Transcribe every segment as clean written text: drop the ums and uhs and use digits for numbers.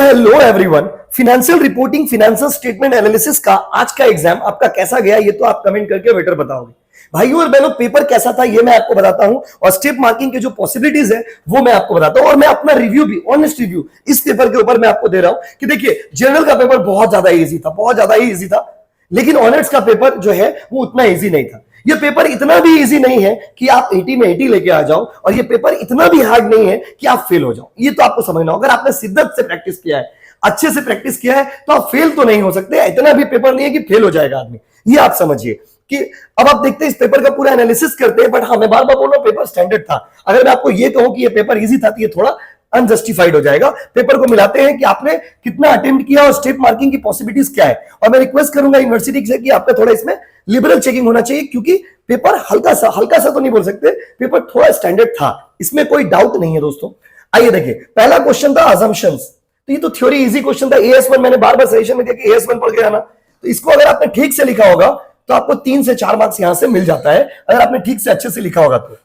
Hello everyone, financial reporting, financial statement analysis का आज का एग्जाम आपका कैसा गया ये तो आप कमेंट करके बेटर बताओगे। भाइयों और बहनों, पेपर कैसा था ये मैं आपको बताता हूं और स्टेप मार्किंग के जो पॉसिबिलिटीज है वो मैं आपको बताता हूं और मैं अपना रिव्यू भी, ऑनेस्ट रिव्यू इस पेपर के ऊपर मैं आपको दे रहा हूं कि देखिए, जनरल का पेपर बहुत ज्यादा इजी था, बहुत ज्यादा ही इजी था, लेकिन ऑनर्स का पेपर जो है वो उतना इजी नहीं था। ये पेपर इतना भी इजी नहीं है कि आप 80 में 80 लेके आ जाओ और ये पेपर इतना भी हार्ड नहीं है कि आप फेल हो जाओ। ये तो आपको समझना होगा। अगर आपने शिद्दत से प्रैक्टिस किया है, अच्छे से प्रैक्टिस किया है, तो आप फेल तो नहीं हो सकते। इतना भी पेपर नहीं है कि फेल हो जाएगा आदमी, ये आप समझिए। कि अब आप देखते हैं इस पेपर का पूरा एनालिसिस करते हैं, बट हाँ मैं बार बार बोल रहा हूं पेपर स्टैंडर्ड था। अगर मैं आपको ये कहूं कि ये पेपर इजी था तो ये थोड़ा अनजस्टिफाइड हो जाएगा। पेपर को मिलाते हैं कि आपने कितना अटेम्प्ट किया और स्टेप मार्किंग की पॉसिबिलिटीज क्या है। और मैं रिक्वेस्ट करूंगा यूनिवर्सिटी से कि आपने थोड़ा इसमें लिबरल चेकिंग होना चाहिए, क्योंकि पेपर हल्का सा तो नहीं बोल सकते, पेपर थोड़ा स्टैंडर्ड था, इसमें कोई डाउट नहीं है दोस्तों। आइए देखिए, पहला क्वेश्चन था अजम्पशंस। तो ये तो थ्योरी इजी क्वेश्चन था। AS1 मैंने बार बार सजेशन में दिया कि AS1 पढ़ के आना, तो इसको अगर आपने ठीक से लिखा होगा तो आपको 3 से 4 मार्क्स यहां से मिल जाता है, अगर आपने ठीक से अच्छे से लिखा होगा तो।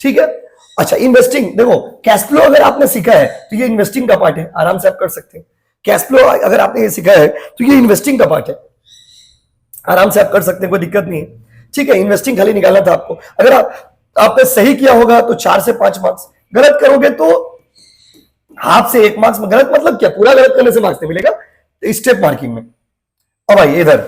ठीक है। अच्छा, इन्वेस्टिंग, देखो कैश फ्लो अगर आपने सीखा है तो ये इन्वेस्टिंग का पार्ट है, आराम से आप कर सकते हैं। कैश फ्लो अगर आपने ये सीखा है तो ये इन्वेस्टिंग का पार्ट है, आराम से आप कर सकते हैं, कोई दिक्कत नहीं है। ठीक है, इन्वेस्टिंग खाली निकालना था आपको। अगर आपने सही किया होगा तो 4 से 5 मार्क्स, गलत करोगे तो हाफ से 1 मार्क्स में। गलत मतलब क्या, पूरा गलत करने से मार्क्स नहीं मिलेगा स्टेप मार्किंग में। अब आइए इधर,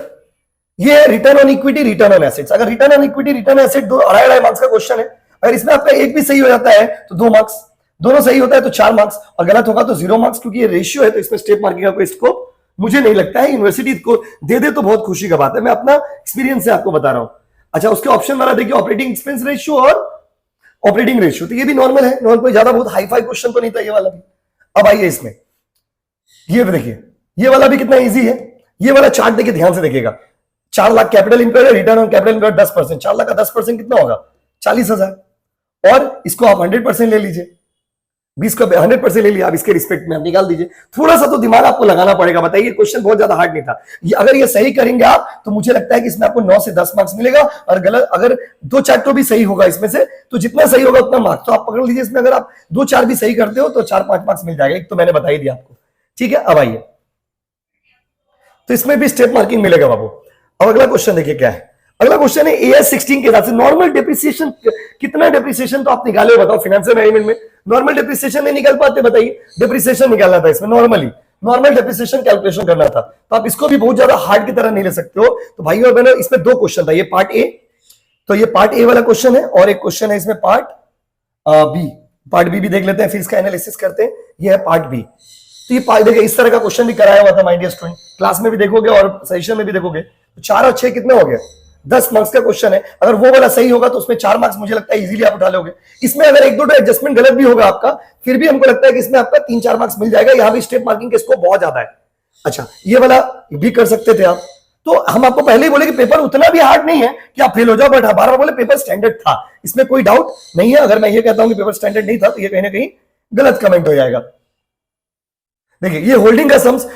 ये return on equity, return on assets. अगर return on equity, return on asset 2.5 marks का क्वेश्चन है। अगर इसमें आपका एक भी सही हो जाता है तो 2 मार्क्स, दोनों सही होता है तो 4 मार्क्स, और गलत होगा तो 0 मार्क्स, क्योंकि ये रेशियो है तो इसमें स्टेप मार्किंग का कोई स्कोप मुझे नहीं लगता है। यूनिवर्सिटी को दे दे तो बहुत खुशी का बात है, मैं अपना एक्सपीरियंस से आपको बता रहा हूं। अच्छा, उसके ऑप्शन वाला देखिए, ऑपरेटिंग एक्सपेंस रेशियो और ऑपरेटिंग रेशियो, तो ये भी नॉर्मल है, नॉर्मल, कोई ज्यादा बहुत हाई फाई क्वेश्चन तो नहीं था ये वाला भी। अब आइए इसमें, ये देखिए, ये वाला भी कितना इजी है। ये वाला चार्ट देखिए, ध्यान से देखिएगा। 4 लाख कैपिटल इंप्लॉयड है, return on capital employed 10%। 4 lakh का 10% कितना होगा, 40,000। और इसको आप 100% ले लीजिए, 20 का 100% ले लिया, आप इसके रिस्पेक्ट में आप निकाल दीजिए। थोड़ा सा तो दिमाग आपको लगाना पड़ेगा। बताइए, क्वेश्चन बहुत ज्यादा हार्ड नहीं था। अगर ये सही करेंगे आप तो मुझे लगता है कि इसमें आपको 9 से 10 मार्क्स मिलेगा, और गलत अगर 2-4 तो भी सही होगा इसमें से, तो जितना सही होगा उतना मार्क्स तो आप पकड़ लीजिए। इसमें अगर आप 2-4 भी सही करते हो तो 4-5 मार्क्स मिल जाएगा। एक तो मैंने बता ही दिया आपको। ठीक है, अब आइए, तो इसमें भी स्टेप मार्किंग मिलेगा बाबू। अब अगला क्वेश्चन देखिए क्या है। अगला क्वेश्चन है AS16 के हिसाब से नॉर्मल डेप्रिसिएशन, कितना डेप्रिसिएशन तो आप निकाले हो, बताओ। फाइनेंशियल मैनेजमेंट में नॉर्मल डेप्रिसिएशन नहीं निकाल पाते, बताइए। डेप्रिसिएशन निकालना था इसमें, नॉर्मली नॉर्मल डेप्रिसिएशन कैलकुलेशन करना था, तो आप इसको भी बहुत ज्यादा हार्ड की तरह नहीं ले सकते हो। तो भाइयों और बहनों, इसमें 2 क्वेश्चन था, ये पार्ट ए, तो ये पार्ट ए वाला क्वेश्चन है, और एक क्वेश्चन है इसमें पार्ट बी। पार्ट बी भी देख लेते हैं, फिर इसका एनालिसिस करते हैं। ये है पार्ट बी। तो ये पार्ट देखिए, इस तरह का क्वेश्चन भी कराया हुआ था माय डियर स्टूडेंट, क्लास में भी देखोगे और सेशन में भी देखोगे। तो 4 और 6 कितने हो गए, 10 मार्क्स का क्वेश्चन है। अगर वो वाला सही होगा तो उसमें 4 मार्क्स मुझे लगता है इजीली आप उठा लोगे। इसमें अगर 1-2 एडजस्टमेंट गलत भी होगा आपका, फिर भी हमको लगता है कि इसमें आपका 3-4 मार्क्स मिल जाएगा। यहाँ भी स्टेप मार्किंग के स्कोप बहुत ज्यादा है। अच्छा, ये वाला भी कर सकते थे आप। तो हम आपको पहले ही बोले कि पेपर उतना भी हार्ड नहीं है कि आप फेल हो जाओ, बट बार बार बोले पेपर स्टैंडर्ड था, इसमें कोई डाउट नहीं है। अगर मैं ये कहता हूं कि पेपर स्टैंडर्ड नहीं था तो ये कहीं ना कहीं गलत कमेंट हो जाएगा। देखिए, ये होल्डिंग का सम्स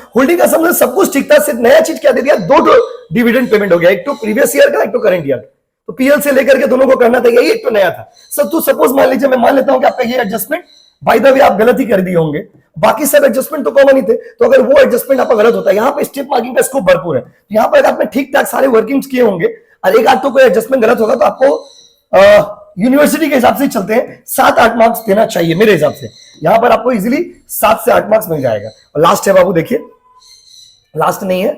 में सब कुछ ठीक था, सिर्फ नया चीज क्या दे दिया, 2 डिविडेंड पेमेंट हो गया, एक तो प्रीवियस ईयर का, एक तो करंट ईयर। तो PL से लेकर के दोनों को करना था, यही एक तो नया था सब। तो सपोज मान लीजिए, मैं मान लेता हूं कि आपका ये एडजस्टमेंट बाय द वे आप गलत ही कर दिए होंगे, बाकी सब एडजस्टमेंट तो कॉमन ही थे। तो अगर वो एडजस्टमेंट आपका गलत होता है, यहाँ पे स्टेप मार्किंग का स्कोप भरपूर है। तो यहाँ पर आपने ठीक ठाक सारे वर्किंग्स किए होंगे, और एक आध तो कोई एडजस्टमेंट गलत होगा, तो आपको यूनिवर्सिटी के हिसाब से चलते हैं 7-8 मार्क्स देना चाहिए मेरे हिसाब से। यहां पर आपको इजीली 7 से 8 मार्क्स मिल जाएगा। और लास्ट है बाबू, देखिए, लास्ट नहीं है,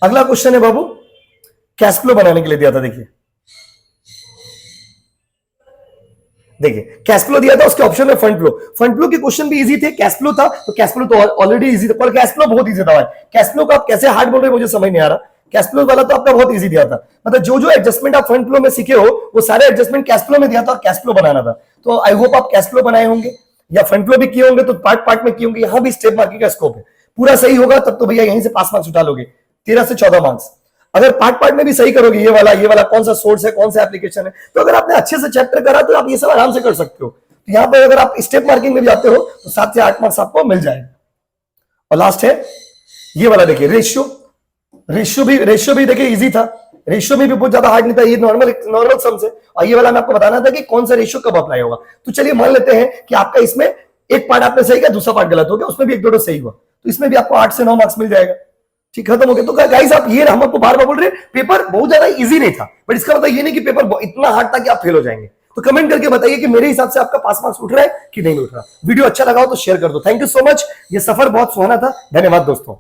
अगला क्वेश्चन है बाबू, कैश फ्लो बनाने के लिए दिया था। देखिए कैश फ्लो दिया था, उसके ऑप्शन में फंड फ्लो। फंड फ्लो के क्वेश्चन भी इजी थे, कैश फ्लो था तो कैश फ्लो तो ऑलरेडी इजी था, पर कैश फ्लो बहुत इजी था भाई। कैश फ्लो को आप कैसे हार्ड बोल रहे हैं मुझे समझ नहीं आ रहा। कैश फ्लो वाला तो आपका बहुत इजी दिया था, मतलब जो एडजस्टमेंट आप फंड फ्लो में सीखे हो वो सारे एडजस्टमेंट कैश फ्लो में दिया था और कैश फ्लो बनाना था। तो आई होप आप कैश फ्लो बनाए होंगे या फंड फ्लो भी किए होंगे, तो पार्ट में किए होंगे। यहां भी स्टेप मार्किंग का स्कोप है, पूरा सही होगा तब तो भैया यहीं से 5 मार्क्स उठा लोगे, 13 से 14 मार्क्स। अगर पार्ट में भी सही करोगे, ये वाला कौन सा सोर्स है, कौन सा एप्लीकेशन है, तो अगर आपने अच्छे से चैप्टर करा तो आप ये सब आराम से कर सकते हो। तो यहाँ पर अगर आप स्टेप मार्किंग में भी आते हो तो 7 से 8 मार्क्स आपको मिल जाएगा। और लास्ट है ये वाला, देखिए रेशियो भी देखिए इजी था, रेशियो में भी बहुत ज्यादा हार्ड नहीं था, ये नॉर्मल सम्स है। और ये वाला मैं आपको बताना था कि कौन सा रेशियो कब अप्लाई होगा। तो चलिए मान लेते हैं कि आपका इसमें एक पार्ट आपने सही किया, दूसरा पार्ट गलत हो गया, उसमें भी 1-2 सही हुआ, तो इसमें भी आपको 8 से 9 मार्क्स मिल जाएगा। ठीक, खत्म हो गया। तो गाइस आप ये हम आपको बार बार बोल रहे हैं, पेपर बहुत ज्यादा इजी नहीं था, बट इसका मतलब ये नहीं कि पेपर इतना हार्ड था कि आप फेल हो जाएंगे। तो कमेंट करके बताइए कि मेरे हिसाब से आपका पास मार्क्स उठ रहा है कि नहीं उठ रहा। वीडियो अच्छा लगा हो तो शेयर कर दो। Thank you so much. ये सफर बहुत सुहाना था। धन्यवाद दोस्तों।